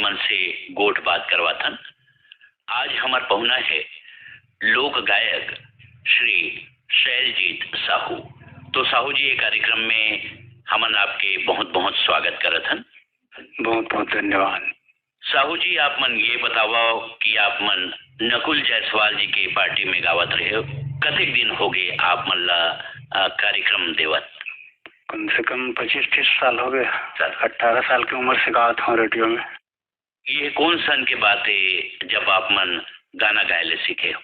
मन से गोठ बात करवाथन। आज हमार पहुना है लोक गायक श्री शैलजीत साहू। तो साहू जी, ये कार्यक्रम में हमन आपके बहुत बहुत स्वागत करत हन। बहुत बहुत धन्यवाद। साहू जी, आप मन ये बताओ कि आप मन नकुल जायसवाल जी के पार्टी में गावत रहे हो, कतेक दिन हो गए आप मन ला कार्यक्रम देवत? कम से कम 25-30 साल हो गए। 18 साल की उम्र से गाता हूँ रेडियो में। ये कौन सन के बात है जब आप मन गाना गायले सीखे हो?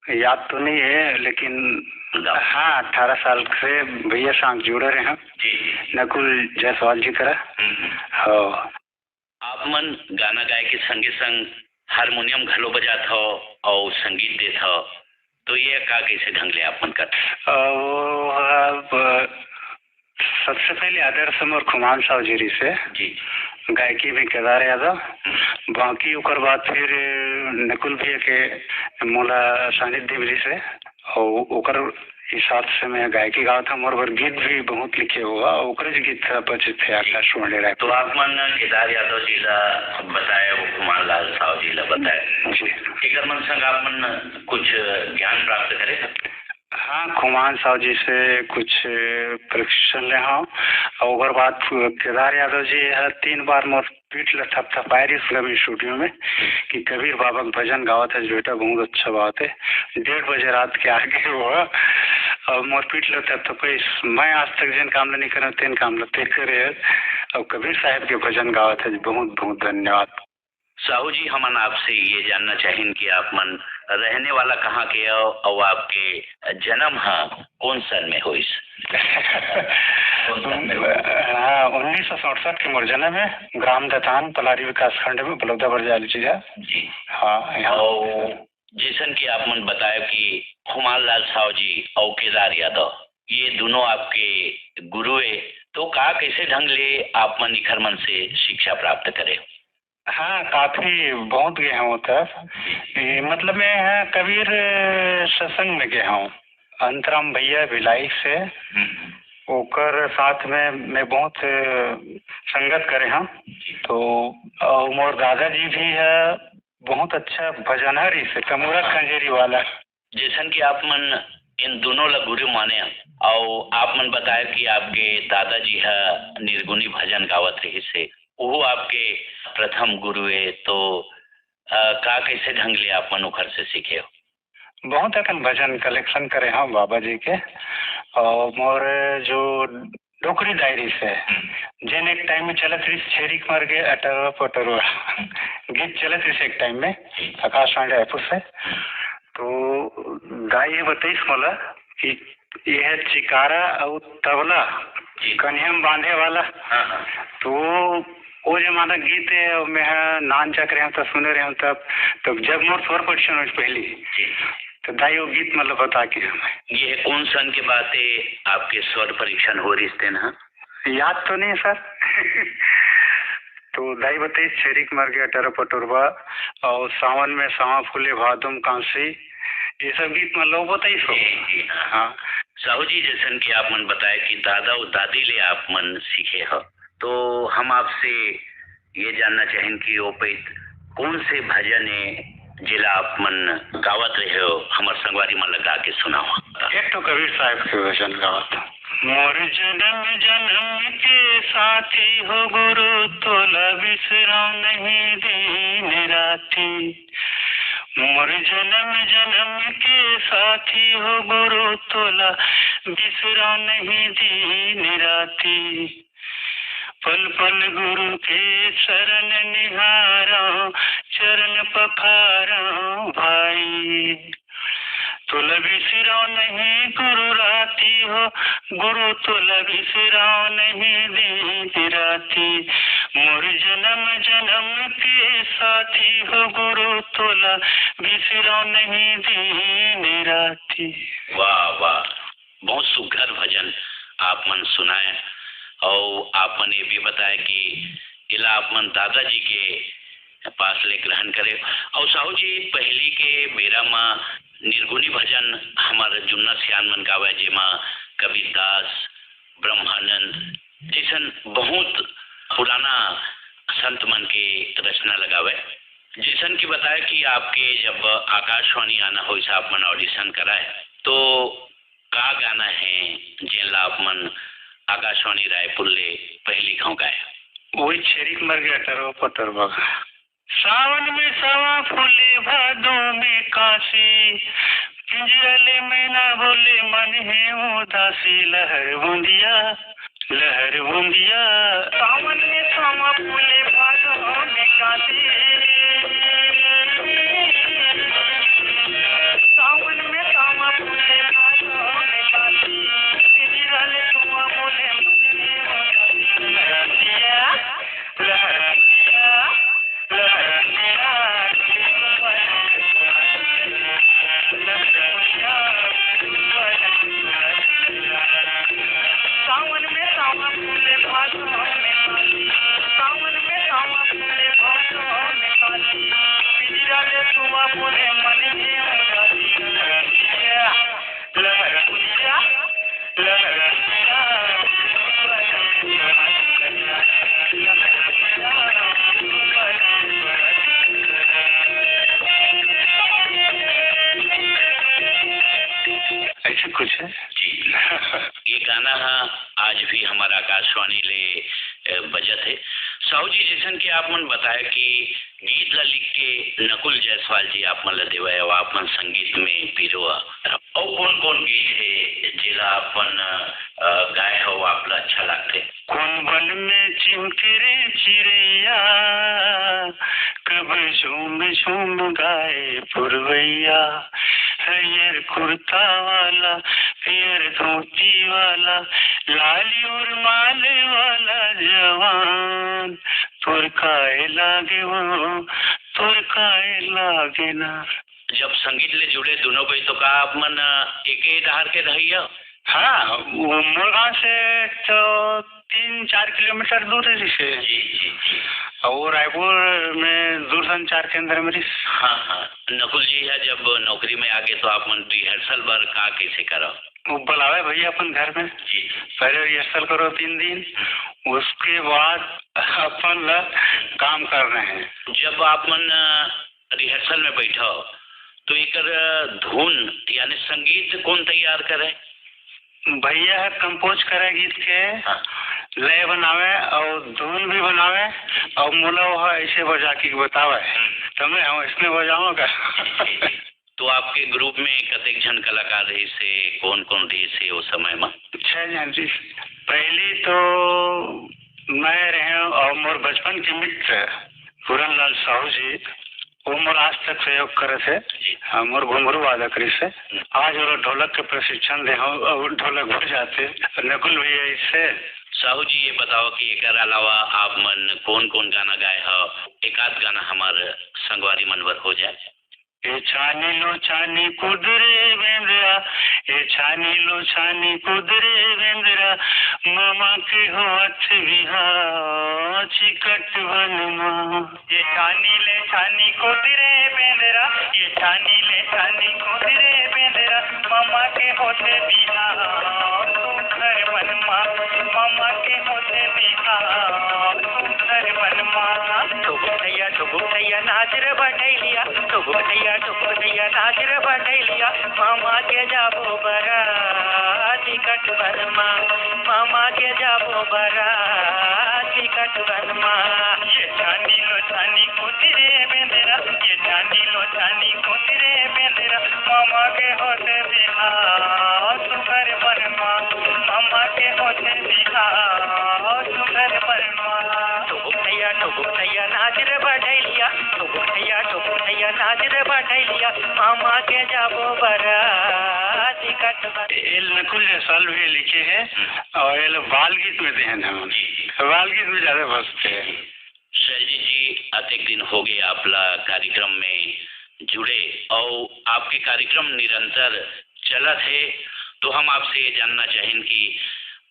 याद तो नहीं है, लेकिन हाँ 18 साल से भैया सांग जुड़े रहे हैं जी। नकुल जायसवाल जी तरह। हाँ, आप मन गाना गाए के संगे संग हारमोनियम घलो बजात हो और संगीत देत हो, तो ये का कैसे ढंग ले आप मन कर? सबसे पहले आदर्श मोर खुमान साहू जी से जी, गायकी में केदार यादव, बाकी उकर बाद फिर नकुल भैया के मोला सानिध्य मिली से, और उकर हिसाब से मैं गायकी गावा था। मोर गीत भी बहुत लिखे हुआ, ओकर गीत बचे थे आकाशवाणी रहे। तो आप मन केदार यादव जी ला बताए, वो कुमार लाल साहू जी ला बताए जी, एक मन संग आप मन कुछ ज्ञान प्राप्त करे? हाँ, खुमान साहू जी से कुछ प्रशिक्षण ले हाँ। और बात केदार यादव जी है 3 बार मोर पीठ ल थपथपाए रही फिल्म स्टूडियो में कि कबीर बाबा का भजन गावा था बेटा, बहुत अच्छा बात है। 1:30 बजे रात के आगे हुआ और मोर पीठ ल थपथपाई। मैं आज तक जिन काम नहीं करा तेन काम लते करे, और कबीर साहब के भजन गावा था। बहुत बहुत धन्यवाद। साहू जी, हमन आपसे ये जानना चाहें कि आप मन रहने वाला कहाँ के हो और आपके जन्म कौन सन में हुई? हाँ, 1967 के मोर जन्म है, ग्राम दतान पलारी विकास खंड में बलौदा बरजाली जी। हाँ, जैसन कि आप मन बताए कि खुमान लाल साहू जी और केदार यादव ये दोनों आपके गुरु है, तो का कैसे ढंग ले आप मन इखर मन से शिक्षा प्राप्त करे? हाँ, काफी बहुत गया हूँ तब। मतलब मैं कबीर सत्संग में गया हूँ, अंतराम भैया भिलाई से, ओकर साथ में मैं बहुत संगत करे हम। तो मोर दादाजी भी है बहुत अच्छा भजनहरी से, कमूरत खंजेरी वाला। जैसन कि आप मन इन दोनों ला गुरु माने, और आप मन बताए कि आपके दादाजी है निर्गुणी भजन गावत रही से, वो आपके प्रथम गुरु है। तो का कैसे ढंग ले आप मन उखर से सीखे हो? बहुत अकन भजन कलेक्शन करे हम बाबा जी के, और मोर जो डोकरी डायरी से जिन एक टाइम में चलत रही छेरी मर गए अटरवा पटरवा गीत चलत रही एक टाइम में आकाशवाणी रायपुर से। तो दाई ये बताइस मोला कि यह चिकारा और तबला कन्हम बांधे वाला। तो वो जमाना गीत है, मैं नान चक रहे तो सुने रहे तब। तो जब मोर स्वर परीक्षण हुई पहली, तो दाई वो गीत मतलब बता के हमें। ये कौन सन के बात है आपके स्वर परीक्षण हो रही थे ना? याद तो नहीं सर। तो दाई बताइए छेरिक मर गया अटर पटोरबा, और सावन में सावा फूले भादुम कांसी, ये सब गीत मतलब बताइए। हाँ साहू जी, जैसन कि आप मन बताए कि दादा और दादी ले आप मन सीखे हो, तो हम आपसे ये जानना चाहें कि वो पे कौन से भजन है जिला आप मन गावत रहे हो, हमार संगवारी मन लगा के सुनाओ। एक तो कबीर साहब के भजन गावत। मोर जन्म जन्म के साथी हो गुरु, तोला बिसराओ नहीं दिन राती। मोर जन्म जन्म के साथी हो गुरु, तोला बिसराओ नहीं दिन राती। पल पल गुरु के शरण निहारो, चरण पखारो भाई। तोला बिसराओ नहीं गुरु राती हो गुरु, तोला बिसराओ नहीं दिन राती। मोर जन्म जन्म के साथी हो गुरु, तोला बिसराओ नहीं दिन राती। वाह वाह, बहुत सुघर भजन आप मन सुनाए, और आप मन ये भी बताए कि इला आप मन दादाजी के पास ले ग्रहण करे। और साहू जी, पहली के बेरा में निर्गुणी भजन हमारे जुन्ना सियान मन गावे, जेमा कबीरदास, ब्रह्मानंद जैसन बहुत पुराना संत मन के प्रश्न लगावे। जैसन कि बताए कि आपके जब आकाशवाणी आना हो आप मन ऑडिशन कराए तो का गाना है जेला आप मन आकाशवाणी रायपुर ले पहली खाओ गाए? वही छेरिक मर गया टरो पटर बगा। सावन में सवा फूले भादो में काशी, पिंजरे में ना बोले मन है उदासी। लहर बूंदिया लहर बूंदिया, सावन में सवा फूले भादो में काशी, सावन में सवा फूले भादो में काशी, पिंजरे में बोले मन है उदासी। लहर सावन में सावा फूले भादो में, सावन में सावा फूले भादो में काशी, पिंजरा ले सुआ बोले मन में उदासी। लहर बुझिया लहर ऐसे कुछ है जी। ये गाना आज भी हमारा आकाशवाणी ले बजत है। साहू जी जैसन कि आप मन बताए कि गीत ला लिख के नकुल जायसवाल जी आप मन ला देवा है और आप मन संगीत में पीरो और कौन कौन गीत है जिला अपन गाए हो आप ला अच्छा लगते? कौन बन में चिमके रे चिड़ैया, कब झूम झूम गाए पुरवैया। हरियर कुर्ता वाला पियर धोती वाला, लाली और माले वाला जवान, तोर काए लागे वो तोर काए लागे ना। जब संगीत ले जुड़े दोनों कोई तो का आप मन एक ही डहार के रहिया? हाँ, वो मुरगांव से तो 3-4 किलोमीटर दूर है से। जी जी जी। और रायपुर में दूरसंचार केंद्र में। हाँ हाँ। नकुल जी है जब नौकरी में आगे तो आप मन रिहर्सल बार का कैसे करो? वो बुलावे भैया अपन घर में जी। पहले रिहर्सल करो 3 दिन, उसके बाद अपन ला काम कर रहे हैं। जब आप मन रिहर्सल में बैठो तो एक धुन यानी संगीत कौन तैयार करे? भैया कंपोज करे गीत के। हाँ। लय बनावे और धुन भी बनावे और मोला वह ऐसे बजा के बतावे तो मैं हम इसमें बजाऊंगा। तो आपके ग्रुप में कतेक जन कलाकार रही से कौन कौन रही से उस समय में? 6 जन जी। पहली तो मैं रहे और मोर बचपन के मित्र पूरन लाल साहू जी, वो मोर आज तक सहयोग करे थे। मोर घुंघरू वादक से आज वो ढोलक के प्रशिक्षण दे और ढोलक भर जाते। नकुल भैया इससे। साहू जी ये बताओ कि एक अलावा आप मन कौन कौन गाना गाए हो? एक आध गाना हमारे संगवारी मनवर हो जाए। ए छानी लो छानी कुदरे बेंद्रा, ए छानी लो छानी कुदरे बेंद्रा, मामा के हाथ बिहा चिकट बनमा। ये छानी ले छानी कुदरे बेंद्रा, ये छानी ले छानी कुदरे बेंद्रा, मामा के होते बिहा घर बनमा, मामा के होते बिहा घर बनमा। टुकुक भैया नाच रे बटैलिया, टुकुक भैया नाच रे बटैलिया, मामा के जाबो बरा टिकट बनमा, मामा के जाबो बरा टिकट बनमा। ये छानी लो छानी कुदरे बेंद्रा, ये छानी लो छानी कुदरे बेंद्रा, मामा के होते बिहा सुगर बनमा, मामा के होते बिहा सुगर बनमा। टुकुक भैया नाच रे बटैलिया, टुकुक भैया नाच रे बटैलिया, मामा के जाबो बरा टिकट बनमा। ये नकुल जायसवाल भी लिखे हैं और ये बाल गीत में ध्यान है, बाल गीत में ज्यादा बसते हैं। शैलजी जी अनेक दिन हो गए आपला कार्यक्रम में जुड़े और आपके कार्यक्रम निरंतर चलत है, तो हम आपसे ये जानना चाहें कि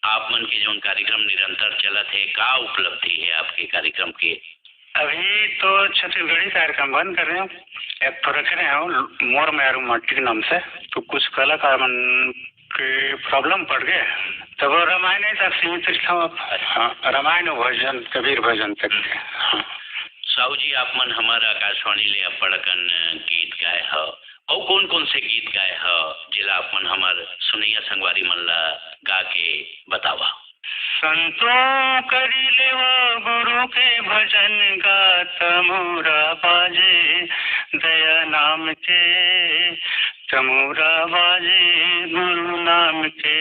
आप मन के जो कार्यक्रम निरंतर चलत है का उपलब्धि है आपके कार्यक्रम के? अभी तो छत्तीसगढ़ी कार्यक्रम बंद कर रहे हैं, एक तो रख रहे हैं मोर मैरू मट्टी के नाम से। तो कुछ कलाकार मन के प्रॉब्लम पड़ गए तब रामायण तक सीमित रखा। हाँ, रामायण भजन कबीर भजन तक। हाँ। साहू जी आप मन हमारा आकाशवाणी ले अपड़कन गीत गाए ह और कौन कौन से गीत गाए ह जिला आप मन हमार सुनैया संगवारी मन ला गा के बतावा। संतों करी लेवा गुरु के भजन गात मोरा बाजे दया नाम के, तमोरा बाजे गुरु नाम के।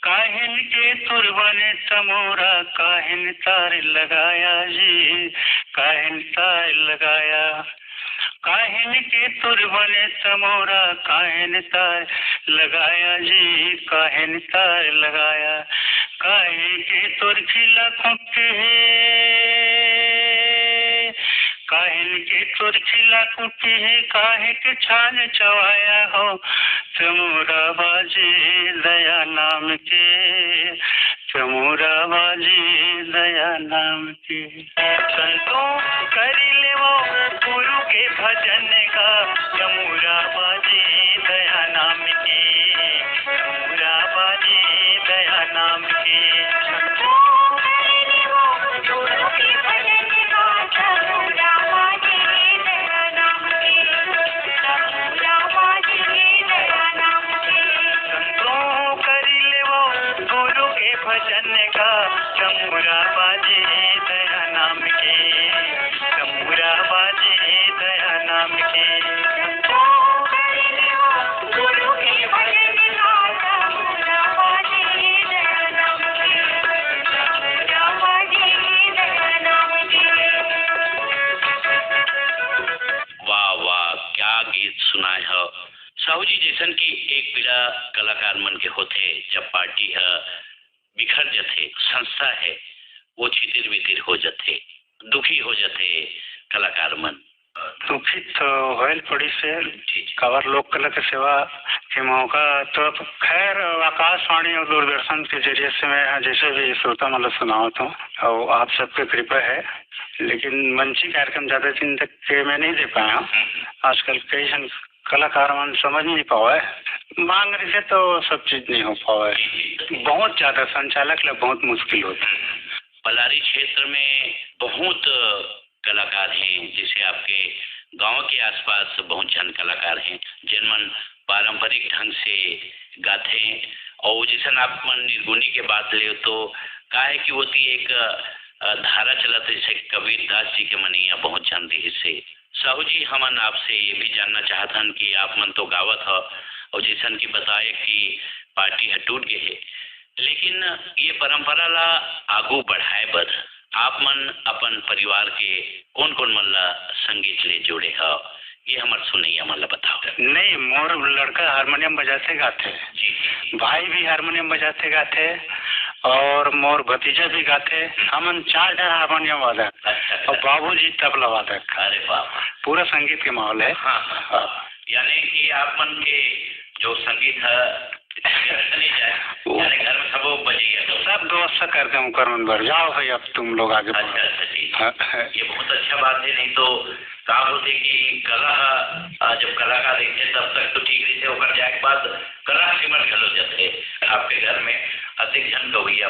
काहिन के तुरबने तमोरा काहिन तार लगाया जी, काहिन तार लगाया। काहिन के तुरबने तमोरा काहिन तार लगाया जी, काहिन तार लगाया। काहे के तुर खिला कुटे काहिन के तुर खिला कुटी है, काहे के छान चवाया हो तमोरा बाजे दया नाम के, तमोरा बाजे दया नाम के। संतों करी ले वो गुरु के भजन का तमोरा बाजे दया नाम के, तमोरा बाजे दया नाम के। भजन का तमोरा बाजे दया नाम के, तमोरा बाजे दया नाम के। गुरु के भजन का तमोरा बाजे दया नाम के, तमोरा बाजे दया नाम के। वाह वाह क्या गीत सुनाए हो साहू जी। जैसन की एक पीड़ा कलाकार मन के होते जब पार्टी है बिखर जथे, संस्था है वो छितिर बितिर हो जथे, दुखी हो जथे कलाकार मन। दुखी तो होल पड़ी से कवर लोक कला की सेवा के मौका तो खैर आकाशवाणी और दूरदर्शन के जरिए से मैं जैसे भी श्रोता मतलब सुनाता हूँ और आप सबके कृपा है। लेकिन मंची कार्यक्रम ज्यादा दिन तक के मैं नहीं दे पाया हूँ। आजकल कई जन कलाकार मन समझ नहीं पावा है, मांग रही से तो सब चीज नहीं हो पावा है। बहुत ज्यादा संचालक ले बहुत मुश्किल होता है। पलारी क्षेत्र में बहुत कलाकार हैं, जैसे आपके गांव के आसपास बहुत जन कलाकार हैं जिनमन पारंपरिक ढंग से गाते हैं। और जैसे आप मन निर्गुणी के बात ले तो काहे कि वो एक धारा चलत जैसे कबीर दास जी के मनैया बहुत जानते हिस्से। साहू जी हमन आपसे ये भी जानना चाहतन कि आप मन तो गावत हो और जैसन की बताए कि पार्टी है टूट गए है, लेकिन ये परंपरा ला आगू बढ़ाए बर आप मन अपन परिवार के कौन कौन मन ला संगीत ले जोड़े हो ये हमार सुनैया मन ला बताओ। नहीं मोर लड़का हारमोनियम बजाते गाते, भाई भी हारमोनियम बजाते गाते और मोर भतीजा भी गाते। हमन 4 जन हारमोनियम वादक और बाबूजी तबला वादक। अरे बाबा पूरा संगीत के माहौल है। हाँ। यानी कि आप मन के जो संगीत है नहीं जाए यानी घर में सब बजिए तो सब व्यवस्था करते हूँ करमन भर जाओ भाई अब तुम लोग आगे। अच्छा जी ये बहुत अच्छा बात है। नहीं तो काम होते कि कला जब कलाकार देखते तब तक तो ठीक रहते होकर जाए के बाद कला सिमट खलो जाते आपके घर में अधिक जन गवैया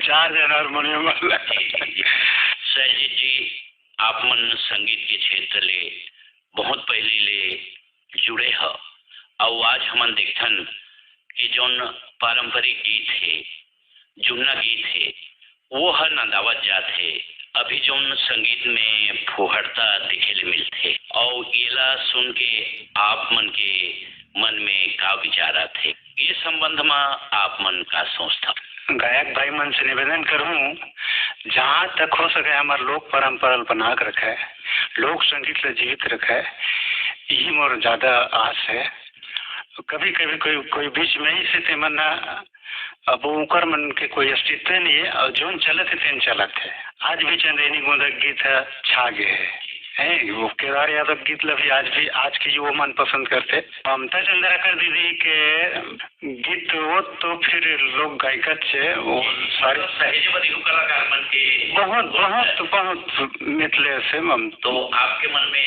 4 जन हारमोनियम वाला। सैलजीत जी आप मन संगीत के क्षेत्र ले बहुत पहले ले जुड़े हो और आज हमन देखथन कि जौन पारंपरिक गीत है जुन्ना गीत है वो हर नदावत जात है। अभी जौन संगीत में फुहड़ता देखे ले मिलते और एला सुन के आप मन के मन में का विचार थे ये संबंध में आप मन का सोचता। गायक भाई मन से निवेदन करूं जहाँ तक हो सके हमारे लोक परंपरा बना कर रखा है, लोक संगीत ले जीवित रखा है, यही मोर ज्यादा आस है। कभी कभी कोई बीच में ही से मना अब उकर मन के कोई अस्तित्व नहीं है और जो चलत है तेन चलत है। आज भी चंदेनी गोंदक गीत छा गए है वो केदार यादव गीत भी आज के युवा मन पसंद करते। ममता चंद्राकर दीदी के गीत वो तो फिर लोग गायिका से वो सारी कलाकार मन के बहुत मिथले से मम। तो आपके मन में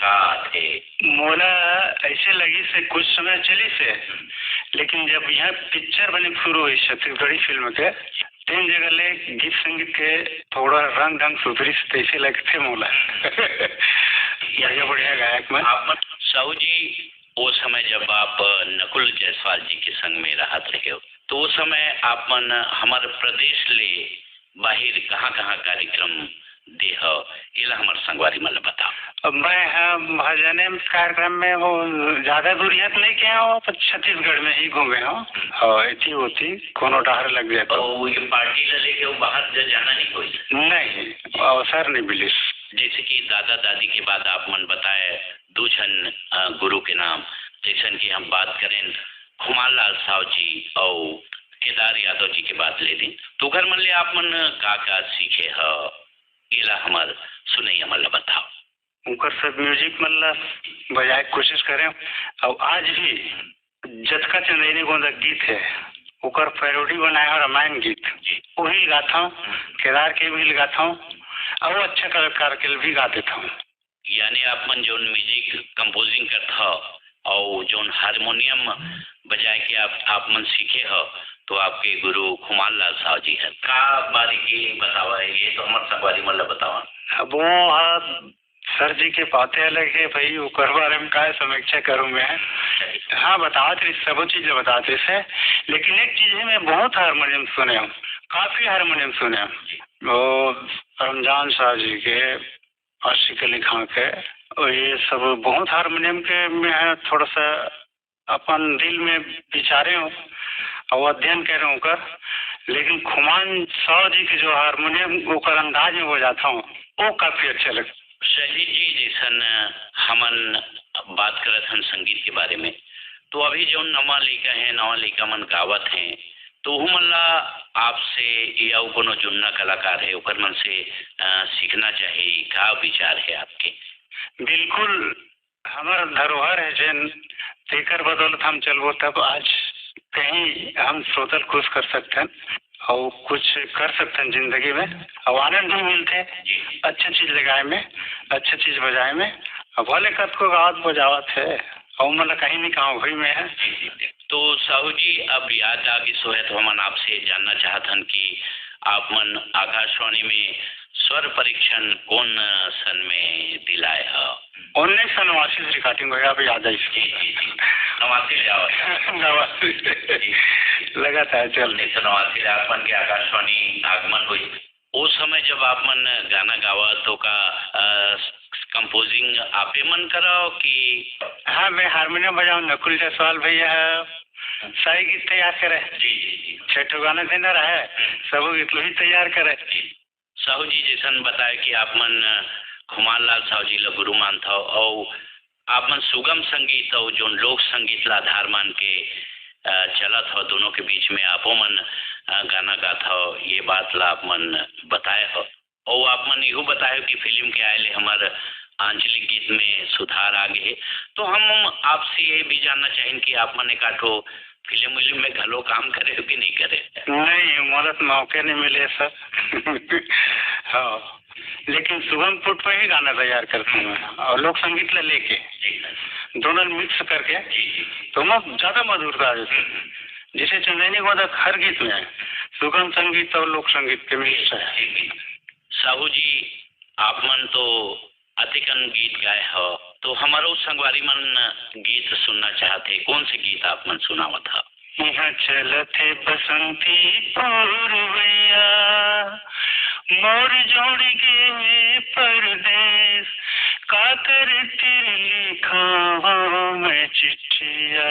का थे मोला ऐसे लगी से कुछ समय चली से, लेकिन जब यहाँ पिक्चर बने शुरू हुई छत्तीसगढ़ी फिल्म के तीन जगह ले गीत संगीत के थोड़ा रंग ढंग सुधरी से तैसे लगते मोला बढ़िया बढ़िया गायक में। आप साहू जी वो समय जब आप नकुल जायसवाल जी के संग में रहत रहे हो तो उस समय आप मन हमारे प्रदेश ले बाहर कहाँ कहाँ कार्यक्रम दे हो इला हमारे संगवारी मन बताओ। अब मैं भजने कार्यक्रम में वो ज्यादा दूरियत नहीं किया हो, पर छत्तीसगढ़ में ही घूमे हो इतनी होती कोनो डहर लग जाए तो ये पार्टी ले लेके वो बाहर जाना नहीं कोई नहीं अवसर नहीं मिली। जैसे कि दादा दादी के बाद आप मन बताए दो जन गुरु के नाम, जैसे कि हम बात करें खुमार लाल साहु जी और केदार यादव जी के बात ले दी तो घर मन ले आप मन का सीखे हो इला हमार सुनई हमला बताओ। उनकर सब म्यूजिक मतलब बजाए कोशिश करें और आज भी जतका चंदेनी गोंदा गीत है उकर पैरोडी बनाया रामायण गीत वही गाता हूँ, केदार के भी गाता हूँ और अच्छा कलाकार के भी गा देता हूँ। यानी आप मन जो म्यूजिक कंपोजिंग करता हो और जो हारमोनियम बजाए के आप मन सीखे हो तो आपके गुरु खुमार लाल साहु जी है का बारीकी बतावा है ये तो हमारे संगवारी मतलब बतावा। अब वो सर जी के बातें अलग है भाई वो कर बारे में क्या समीक्षा करूँ मैं। हाँ बताते सब चीज बताते से, लेकिन एक चीज है मैं बहुत हारमोनियम सुने हूँ, काफी हारमोनियम सुने हूँ वो रमजान शाह जी के आशिक अली खां के और ये सब बहुत हारमोनियम के मैं थोड़ा सा अपन दिल में विचारे हूँ और अध्ययन कर रहा हूँ कर, लेकिन खुमान साहु जी के जो हारमोनियम वो कर अंदाज में हो जाता हूँ वो काफी अच्छा लगता। शहीद जी जैसन हमन बात करत हन संगीत के बारे में तो अभी जो नवा लड़का मन गावत हैं तो वो मल्ला आपसे या कोनो जुन्ना कलाकार है ओकर मन से सीखना चाहिए, क्या विचार है आपके? बिल्कुल हमारा धरोहर है जैन तेकर बदौलत हम चलबो तब आज कहीं हम श्रोतल खुश कर सकते हैं और कुछ कर सकते हैं जिंदगी में और आनंद भी मिलते हैं अच्छी चीज लगाए में अच्छी चीज बजाए में। अब भले कद को गावत बजावत है और मतलब कहीं नहीं कहाँ वही में है। तो साहू जी अब याद आगे सो है तो हम आपसे जानना चाहतन कि आप मन आकाशवाणी में स्वर परीक्षण कौन सन में दिलाए हो? 1989 रिकॉर्डिंग हुआ अब याद है लगातार चल 1989 आपन के आकाशवाणी आगमन हुई। उस समय जब आप मन गाना गावा तो का कंपोजिंग आपे मन कराओ कि? हाँ मैं हारमोनियम बजाऊँ, नकुल जायसवाल भैया सारी गीत तैयार करे छठो गाना देना रहा सब गीत ही तैयार करे। साहू जी जैसन बताए कि आप मन खुमार लाल साहु जी ला गुरु मानता हो और आप मन सुगम संगीत और जो लोक संगीत ला आधार मान के चलत हो दोनों के बीच में आपो मन गाना गाता हो ये बात ला आप मन बताए हो और आप मन यू बताए हो कि फिल्म के आए हमारे आंचलिक गीत में सुधार आ गए तो हम आपसे ये भी जानना चाहें कि आप मन एक आठो फिल्म में घलो काम करे हो कि नहीं करे? नहीं मदद मौके नहीं मिले सर हाँ लेकिन सुगम पुट पर ही गाना तैयार करते हैं और लोक संगीत ले लेके दोनों मिक्स करके तो ज्यादा मधुरता आ जाती है। जिसे चंदेनी गोदक हर गीत में सुगम संगीत और लोक संगीत के मिक्स है। साहू जी आप मन तो अतिकन गीत गाए हो तो हमारो संगवारी मन गीत सुनना चाहते, कौन से गीत आप मन सुनावत था? यहाँ चलते बसंती पूर्वैया मोर जोड़ के परदेश का कर तेरे लिखा मैं चिट्ठिया।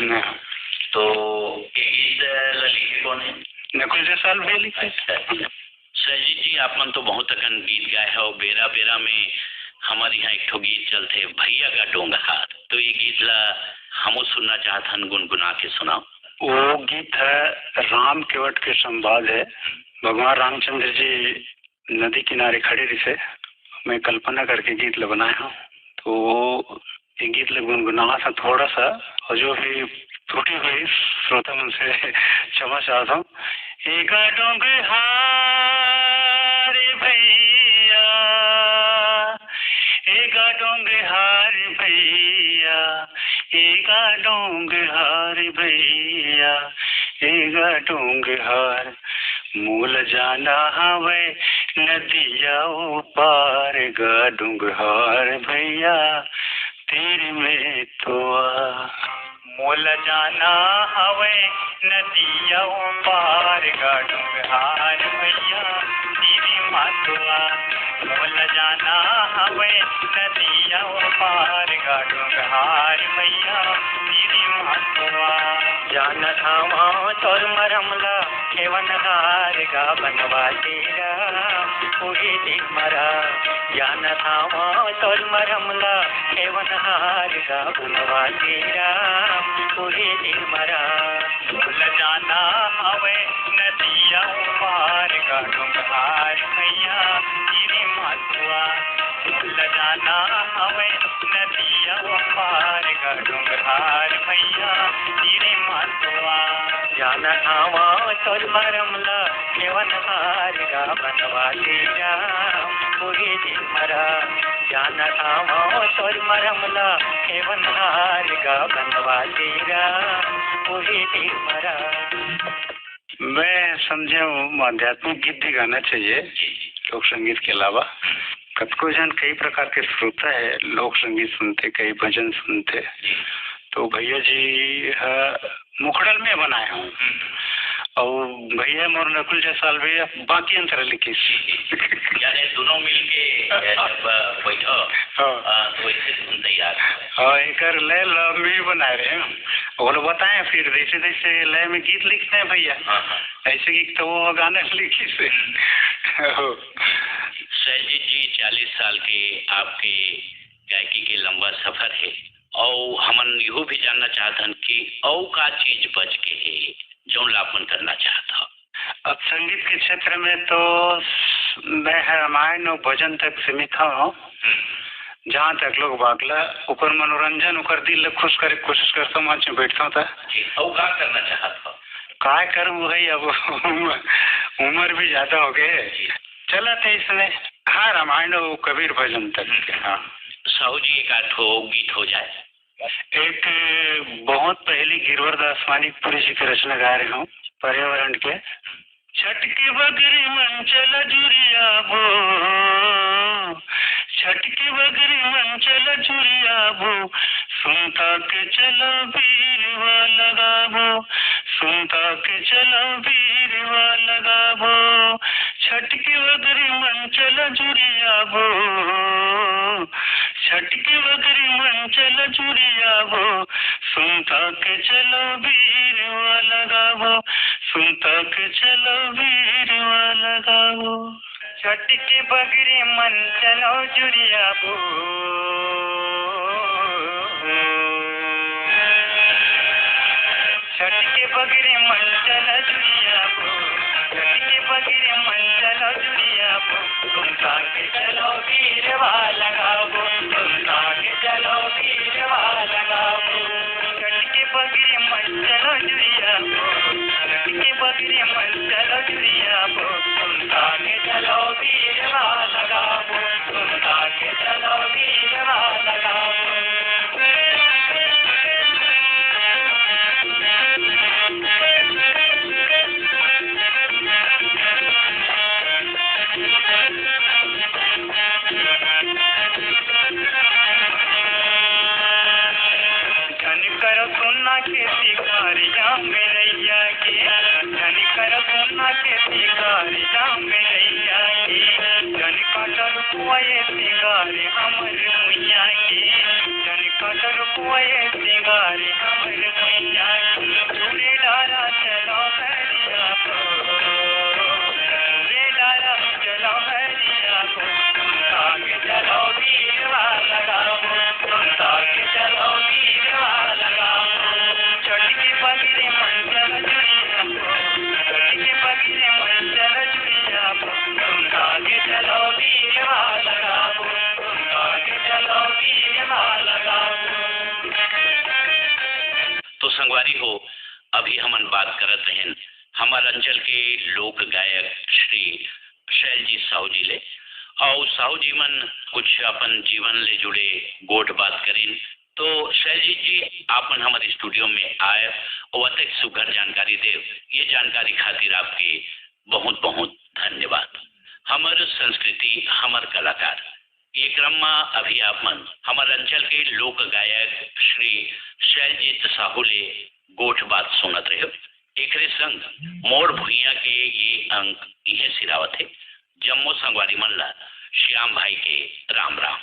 न। तो ये गीत लिखे कौन है? नकुल जयसवाल भैया लिखे। अच्छा। सरजीत जी आपन तो बहुत अकन गीत गाए हो। बेरा बेरा में हमारे यहाँ एक ठो गीत चलते भैया का डोंगहार, तो ये गीत ला हमो सुनना चाहतन, गुनगुना के सुनाओ। वो गीत है राम केवट के संवाद है। भगवान रामचंद्र जी नदी किनारे खड़े रहे, मैं कल्पना करके गीत ल बनाया हूँ। तो ये गीत ल गुनगुनाना था थोड़ा सा, और जो भी त्रुटि हुई श्रोता मन से क्षमा चाहता हूँ। एक डोंगहार भैया, एक डोंगहार भैया, एक डोंगहार भैया, एक डोंगहार मूल जाना हवे नदिया पार गा डोंगहार भैया तेरे में तो मूल जाना हवे नदिया पार गा डोंगहार भैया तेरी मातुआ। मूल जाना हवे नदिया पार गा डोंगहार भैया तेरी मातुआ। जान थावा तोर मरमला केवन हार गा बनवा तेरा पूरी दिख मरा। जान थावा तोर मरमला केवन हार गा बनवा तेरा पूरी दिख मरा। भूल जाना हवे नदिया पार गा डोंगहार भैया तेरी मातुआ। भूल जाना हवे नदिया पार गा डोंगहार भैया तेरी मातुआ। जाना थावा तोर मरमला केवन हार गा बनवा तेरा पूरी दिख मरा। जाना थावा तोर मरमला केवन हार गा बनवा तेरा पूरी दिख मरा। मैं समझे आध्यात्मिक गीत भी गाना चाहिए लोक संगीत के अलावा। कतको जन कई प्रकार के श्रोता है, लोक संगीत सुनते, कई भजन सुनते। तो भैया जी मुखड़ल में बनाए हूँ, और भैया मोर नकुल जयसवाल भैया बाकी अंतर लिखी यानी दोनों मिलके जब बैठो तो ऐसे धुन तैयार हाँ एक लय लय बनाए रहे हैं। और बताएं फिर जैसे जैसे लय में गीत लिखते हैं भैया, ऐसे गीत तो वो गाने लिखी से। सरजीत जी 40 साल के आपके गायकी के लंबा सफर है, और हमन यो भी जानना चाहतन कि औ का चीज बच के है जो लापन करना चाहता। अब संगीत के क्षेत्र में तो मैं रामायण और भजन तक सीमित हूँ। जहाँ तक लोग बागला ऊपर मनोरंजन उकर दिल खुश करे कोशिश करता हूँ, मंच में बैठता हूँ। और क्या करना चाहता? काय करूँ भाई, अब उम्र भी ज्यादा हो गए, चला था इसमें। हाँ रामायण और कबीर भजन तक। हाँ साहू जी एक आठो गीत हो जाए। एक बहुत पहली गिरवरदास मानिकपुरी जी की रचना गा रही हूँ पर्यावरण के। छठ की बगरी मंचल जुरिया बो, छठ की बगरी मंचल जुरिया बो, सुनता के चलो बीरवा लगाबो, सुनता के चलो बीरवा लगाबो। छठ की बगरी मंचल जुरिया बो, छठ की बगरी मंचल जुरिया बो, सुनता के चलो बीरवा लगाबो, सुनता के चलो बीरवा लगाबो। छठ की बगरी मंचलो जुरिया बो, छठ की बगरी मंचल जुरिया बो, छठ की बगरी मंचल जुरिया बो, सुनता के चलो बीरवा लगाबो, सुनता के चलो बीरवा लगाबो। छठ की बगरी मंचल जुरिया बो, छठ की बगरी मंचल जुरिया बो, सुनता के चलो बीरवा लगाबो, सुनता के चलो बीरवा लगाबो। सोना के शिकारिया में रैया के, धन कर सोना के शिकारिया में रैया के, धन काटल हुए शिकारी हमर मुइया के, धन कटर पुए सिंगारे हमर मैया चूड़ी लारा चलो मैया रे लारा चलो मैया ताके चलो दीवा लगाओ ताके चलो दीवा लगाओ चढ़ के बगरे मंचल जुड़िया चढ़ के बगरे मंचल जुड़िया ताके चलो दीवा लगाओ ताके चलो दीवा लगाओ। तो संगवारी हो, अभी हमन बात करत रहन हमार अंचल के लोक गायक श्री शैलजीत साहू जी ले, और साहू जी मन कुछ अपन जीवन ले जुड़े गोट बात करें। तो शैलजीत जी आपन हमारे स्टूडियो में आए और अतिक सुघर जानकारी दे, ये जानकारी खातिर आपके बहुत बहुत धन्यवाद। हमार संस्कृति हमार कलाकार ये क्रम में अभी आपमन हमार अंचल के लोक गायक श्री शैलजीत साहू ले गोठ बात सुनत रहे। एक संग मोर भुइया के ये अंक यह सिरावत है। जम्मू संगवारी मन ला श्याम भाई के राम राम।